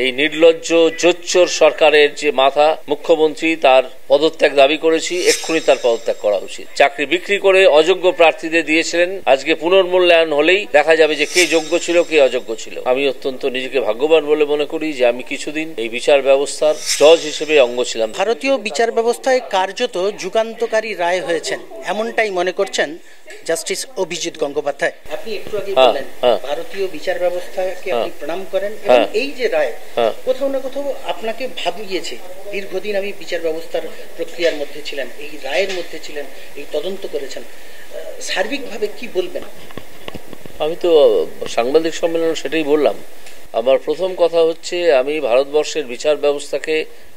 এই নির্লজ্জ জোচ্চোর সরকারের যে মাথা মুখ্যমন্ত্রী তার পদত্যাগ দাবি করেছি, এক্ষুনি তার পদত্যাগ করা উচিত। চাকরি বিক্রি করে অযোগ্য প্রার্থীদের দিয়েছিলেন, আজকে পুনর্মূল্যায়ন হলেই দেখা যাবে যে কে যোগ্য ছিল কে অযোগ্য ছিল। আমি অত্যন্ত নিজেকে ভাগ্যবান বলে মনে করি যে আমি কিছুদিন এই বিচার ব্যবস্থার জজ হিসেবে অঙ্গ ছিলাম। ভারতীয় বিচার ব্যবস্থায় কার্যত যুগান্তকারী রায় হয়েছেন এমনটাই মনে করছেন জাস্টিস অভিজিৎ গঙ্গোপাধ্যায়। আপনি একটু আগে বললেন ভারতীয় বিচার ব্যবস্থাকে আপনি প্রণাম করেন এবং এই যে রায় কোথাও না কোথাও আপনাকে ভাবিয়েছে। দীর্ঘদিন আমি বিচার ব্যবস্থার প্রক্রিয়ার মধ্যে ছিলেন, এই রায়ের মধ্যে ছিলেন, এই তদন্ত করেছেন, সার্বিকভাবে কি বলবেন? আমি তো সাংবাদিক সম্মেলনে সেটাই বললাম। আমার প্রথম কথা হচ্ছে আমি ভারতবর্ষের বিচার ব্যবস্থাকে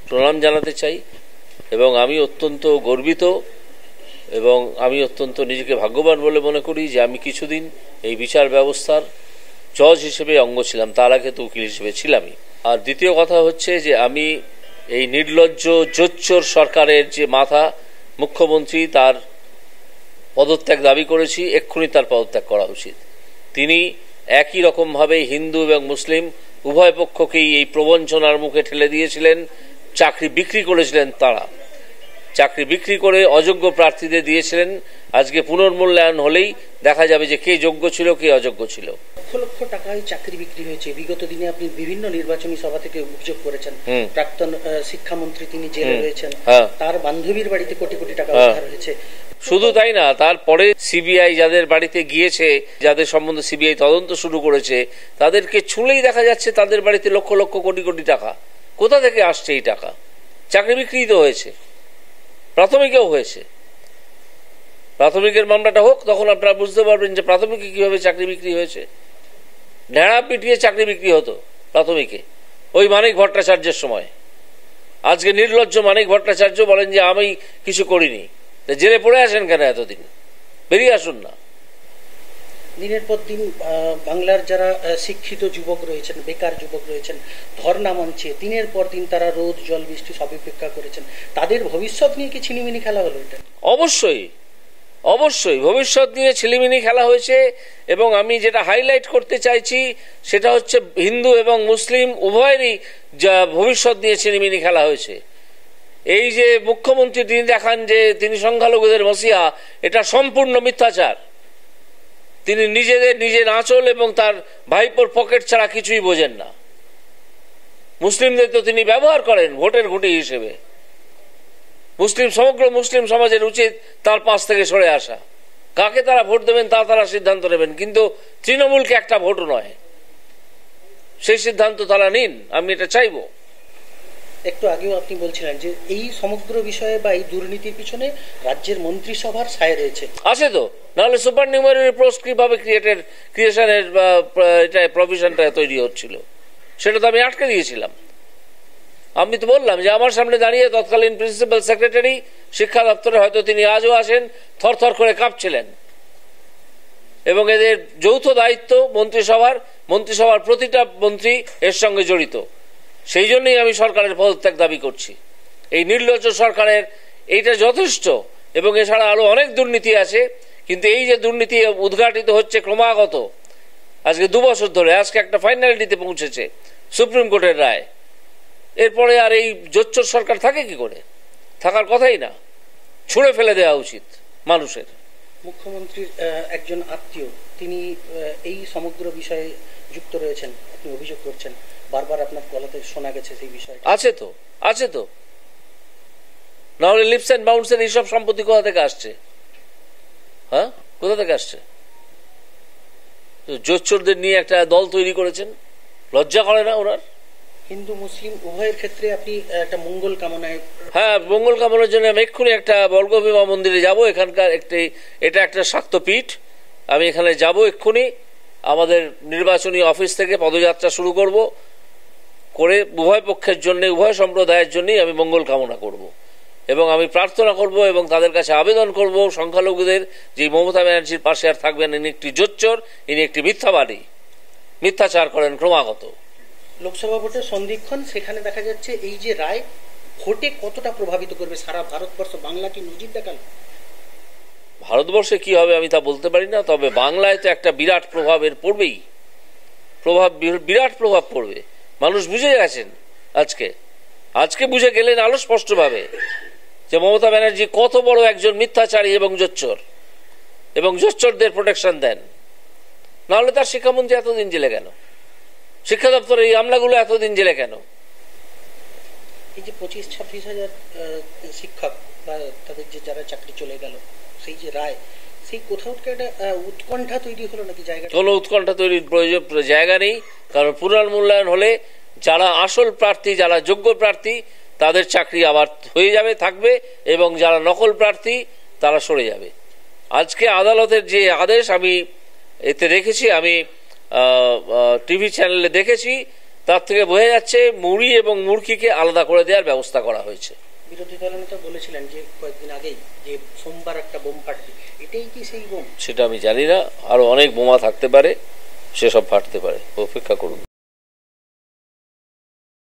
প্রণাম জানাতে চাই এবং আমি অত্যন্ত গর্বিত এবং আমি অত্যন্ত নিজেকে ভাগ্যবান বলে মনে করি যে আমি কিছুদিন এই বিচার ব্যবস্থার জজ হিসেবে অঙ্গ ছিলাম, তার আগে তো উকিল হিসেবে ছিলামই। আর দ্বিতীয় কথা হচ্ছে যে আমি এই নির্লজ্জ জোচ্চোর সরকারের যে মাথা মুখ্যমন্ত্রী তার পদত্যাগ দাবি করেছি, এক্ষুনি তার পদত্যাগ করা উচিত। তিনি একই রকমভাবে হিন্দু এবং মুসলিম উভয় পক্ষকেই এই প্রবঞ্চনার মুখে ঠেলে দিয়েছিলেন, চাকরি বিক্রি করেছিলেন। তারা চাকরি বিক্রি করে অযোগ্য প্রার্থীদের দিয়েছিলেন, আজকে পুনর্মূল্যায়ন হলেই দেখা যাবে যে কে যোগ্য ছিল কে অযোগ্য ছিল। লক্ষ লক্ষ টাকায় চাকরি বিক্রি হয়েছে। বিগত দিনে আপনি বিভিন্ন নির্বাচনী সভা থেকে অভিযোগ করেছেন, প্রাক্তন শিক্ষামন্ত্রী তিনি জেলে রয়েছেন, তার বান্ধবীর বাড়িতে কোটি কোটি টাকা উদ্ধার হয়েছে। শুধু তাই না, তারপরে সিবিআই যাদের বাড়িতে গিয়েছে, যাদের সম্বন্ধে সিবিআই তদন্ত শুরু করেছে, তাদেরকে ছুঁলেই দেখা যাচ্ছে তাদের বাড়িতে লক্ষ লক্ষ কোটি কোটি টাকা। কোথা থেকে আসছে এই টাকা? চাকরি বিক্রি তো হয়েছে, প্রাথমিকেও হয়েছে। প্রাথমিকের মামলাটা হোক, তখন আপনারা বুঝতে পারবেন যে প্রাথমিকে কিভাবে চাকরি বিক্রি হয়েছে। ঢেঁড়া পিটিয়ে চাকরি বিক্রি হতো প্রাথমিকে, ওই মানিক ভট্টাচার্যের সময়। আজকে নির্লজ্জ মানিক ভট্টাচার্য বলেন যে আমি কিছু করিনি। জেলে পড়ে আসেন কেন এতদিন? বেরিয়ে আসুন না। দিনের পর দিন বাংলার যারা শিক্ষিত যুবক রয়েছেন, বেকার যুবক রয়েছেন, ধর্ণা মঞ্চে দিনের পর দিন তারা রোদ জল বৃষ্টি সব উপেক্ষা করেছেন। তাদের ভবিষ্যৎ নিয়ে কি ছিনিমিনি খেলা হলো? এটা অবশ্যই অবশ্যই ভবিষ্যৎ নিয়ে ছিলিমিনি খেলা হয়েছে। এবং আমি যেটা হাইলাইট করতে চাইছি সেটা হচ্ছে হিন্দু এবং মুসলিম উভয়েরই যা ভবিষ্যৎ নিয়ে ছিলিমিনি খেলা হয়েছে। এই যে মুখ্যমন্ত্রী তিনি দেখান যে তিনি সংখ্যালঘুদের মসিহা, এটা সম্পূর্ণ মিথ্যাচার। তিনি নিজের আঁচল এবং তার ভাইপোর পকেট ছাড়া কিছুই বোঝেন না। মুসলিমদের তো তিনি ব্যবহার করেন ভোটের ঘুঁটি হিসেবে। সমগ্র মুসলিম সমাজের উচিত তার পাশ থেকে সরে আসা। কাকে তারা ভোট দেবেন তা তারা সিদ্ধান্ত নেবেন, কিন্তু তৃণমূলকে একটা ভোটও নয়, সেই সিদ্ধান্ত তারা নিন। আমি এটা চাইবো। একটু আগেও আপনি বলছিলেন যে এই সমগ্র বিষয়ে বা এই দুর্নীতির পিছনে রাজ্যের মন্ত্রিসভার সায় রয়েছে। আছে তো, নাহলে সুপার নিউমারি পোস্ট কিভাবে ক্রিয়েশনের এটা প্রভিশনটা তৈরি হচ্ছিল, সেটা তো আমি আটকে দিয়েছিলাম। আমি তো বললাম যে আমার সামনে দাঁড়িয়ে তৎকালীন প্রিন্সিপাল সেক্রেটারি শিক্ষা দপ্তরে, হয়তো তিনি আজও আসেন, থরথর করে কাঁপছিলেন। এবং এদের যৌথ দায়িত্ব মন্ত্রিসভার প্রতিটা মন্ত্রী এর সঙ্গে জড়িত। সেই জন্যই আমি সরকারের পদত্যাগ দাবি করছি। এই নির্লজ্জ সরকারের এইটা যথেষ্ট, এবং এছাড়া আরো অনেক দুর্নীতি আছে। কিন্তু এই যে দুর্নীতি উদ্ঘাটিত হচ্ছে ক্রমাগত, আজকে 2 বছর ধরে, আজকে একটা ফাইনালিটিতে পৌঁছেছে সুপ্রিম কোর্টের রায়। এরপরে আর এই জোচ্চোর সরকার থাকে কি করে? থাকার কথাই না, ছুঁড়ে ফেলে দেওয়া উচিত মানুষের। মুখ্যমন্ত্রীর একজন আত্মীয় তিনি এই সমগ্র বিষয়ে যুক্ত রয়েছেন, আপনি অভিযোগ করছেন, বারবার আপনার গলাতে শোনা গেছে সেই বিষয়ে। আছে তো না হলে লিপস এন্ড বাউন্সের এইসব সম্পত্তি কোথা থেকে আসছে? কোথা থেকে আসছে? জোচ্চোরদের নিয়ে একটা দল তৈরি করেছেন, লজ্জা করে না ওনার? হিন্দু মুসলিম উভয়ের ক্ষেত্রে আপনি একটা মঙ্গল কামনায়। মঙ্গল কামনার জন্য আমি এক্ষুনি একটা বর্গভীমা মন্দিরে যাব। এখানকার এটা একটা শাক্তপীঠ। আমি এখানে যাব এক্ষুনি। আমাদের নির্বাচনী অফিস থেকে পদযাত্রা শুরু করে উভয় পক্ষের জন্য, উভয় সম্প্রদায়ের জন্যই আমি মঙ্গল কামনা করব এবং আমি প্রার্থনা করব এবং তাদের কাছে আবেদন করব সংখ্যালঘুদের, যে মমতা ব্যানার্জির পাশে আর থাকবেন। ইনি একটি জোচ্চোর, ইনি একটি মিথ্যাবাদী, মিথ্যাচার করেন ক্রমাগত। লোকসভা ভোটের সন্ধিক্ষণ, সেখানে দেখা যাচ্ছে এই যে রায় ভোটে কতটা প্রভাবিত করবে সারা ভারতবর্ষ? বাংলা কি নজির দেখাল? ভারতবর্ষে কি হবে আমি তা বলতে পারি না, তবে বাংলায় তো একটা বিরাট প্রভাব এর পড়বেই। বিরাট প্রভাব পড়বে। মানুষ বুঝে গেছেন আজকে আজকে বুঝে গেলেন আলো স্পষ্টভাবে যে মমতা ব্যানার্জি কত বড় একজন মিথ্যাচারী এবং জোচ্চোর এবং জোচ্চোরদের প্রোটেকশন দেন। নাহলে তার শিক্ষামন্ত্রী এতদিন জেলে কেন? শিক্ষা দপ্তরের এই আমলাগুলো এতদিন জেলে কেন? এই যে 25-26 হাজার শিক্ষক বা তাদের যে যারা চাকরি চলে গেল, সেই যে রায়, সেই কোথাও একটা উৎকণ্ঠা তৈরি হলো নাকি? জায়গা কোনো উৎকণ্ঠা তৈরির প্রয়োজন জায়গা নেই, কারণ পুনর্মূল্যায়ন হলে যারা আসল প্রার্থী, যারা যোগ্য প্রার্থী, তাদের চাকরি আবার হয়ে যাবে, থাকবে, এবং যারা নকল প্রার্থী তারা সরে যাবে। আজকে আদালতের যে আদেশ আমি এতে দেখেছি, আমি টিভি চ্যানেলে দেখেছি, তার থেকে বোঝা যাচ্ছে মুড়ি এবং মুরগিকে আলাদা করে দেওয়ার ব্যবস্থা করা হয়েছে। বিরোধী দলনেতা বলেছিলেন যে কয়েকদিন আগেই যে সোমবার একটা বোম ফাটবে, এটাই কি সেই বোম? সেটা আমি জানি না, আরো অনেক বোমা থাকতে পারে, সেসব ফাটতে পারে, অপেক্ষা করুন।